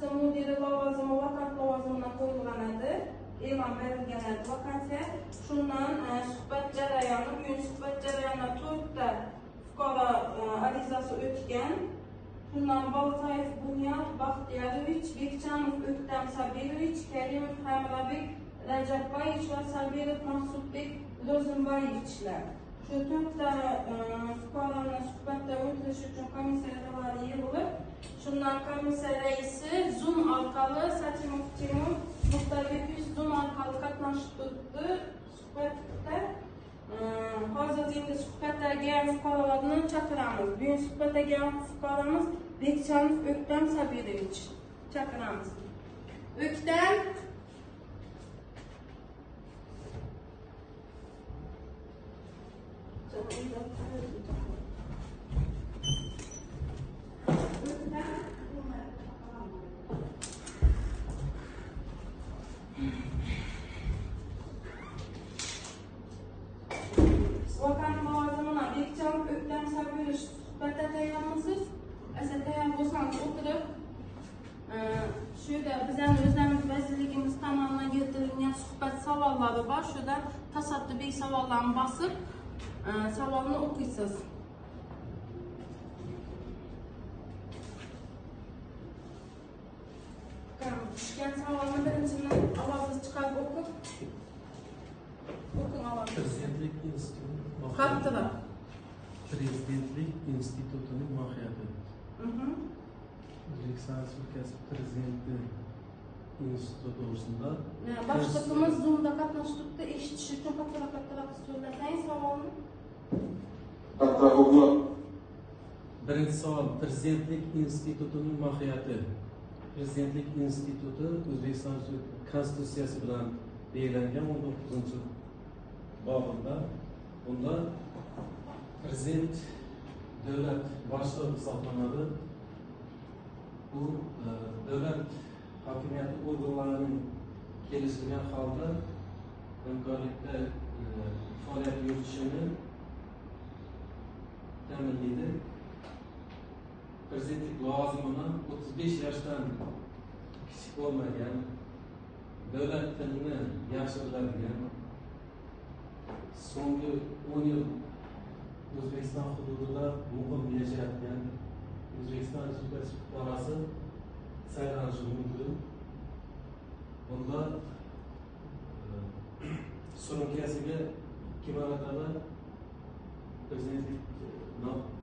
qism mudiri lavozimi vakat lavozimına qo'yilgan edi. E'lon berilgan edi vakansiya. Shundan suhbat jarayoni, bugun suhbat jarayonida 4 ta fuqaro arizasi o'tgan. Shundan Baltayev Bunyod Baxtiyorovich, Bekchanov O'ktam Sabirovich, Karimov Hamrabek Rajabbayevich va Sabirov Maqsudbek Lozimbayevichlar. Shu 4 ta fuqaroni suhbatda o'tirish uchun komissiyalar yig'ilib, shundan komissiya raisi Zoom orqali Satimov Timur Muxtarbekov Zoom orqali qatnashib turibdi suhbatda. Hozir endi suhbatdagi fuqarolarni chaqiramiz. Bugun suhbatdagi fuqaromiz Bekchanov O'ktam Sabirovich. Chaqiramiz. O'ktam Vakant lavozimini Bekchanov O'ktam Sabirovich suhbatda tayyormisiz? Asa tayyor bo'lsangiz o'tirib, shu yerda bizning o'zimiz vazirligimiz tomonidan keltirilgan suhbat savollari bor. Shunda tasadduqiy savollarni bosib, savolni o'qiysiz. Tushgan savolni birinchini ovozingiz chiqarib o'qing ovozingiz. Prezidentlik instituti Qattiqroq. Prezidentlik institutining mohiyati. O'zbekiston Respublikasi Prezidenti instituti to'g'risida. Boshliqimiz Zoom'da qatnashibdi, eshitish uchun qattiqroq so'zlasangiz savolni. Birinchi savol, Prezidentlik institutining mohiyati. Prezidentlik instituti O'zbekiston Konstitutsiyasi bilan belgilangan 19-bobida bunda prezident davlat boshlig'i hisoblanadi. Bu davlat hokimiyati organlarining kelishilgan holda hamkorlikda faoliyat yuritishini ta'minlaydi. Prezidentlik lavozimini 35 yoshdan kichik bo'lmagan, davlat tilini yaxshi biladigan, so'nggi 10 yil O'zbekiston hududida muqim yashayotgan O'zbekiston Respublikasi fuqarosi saylanishi mumkin. Bunda surunkasiga 2 marotaba prezidentlik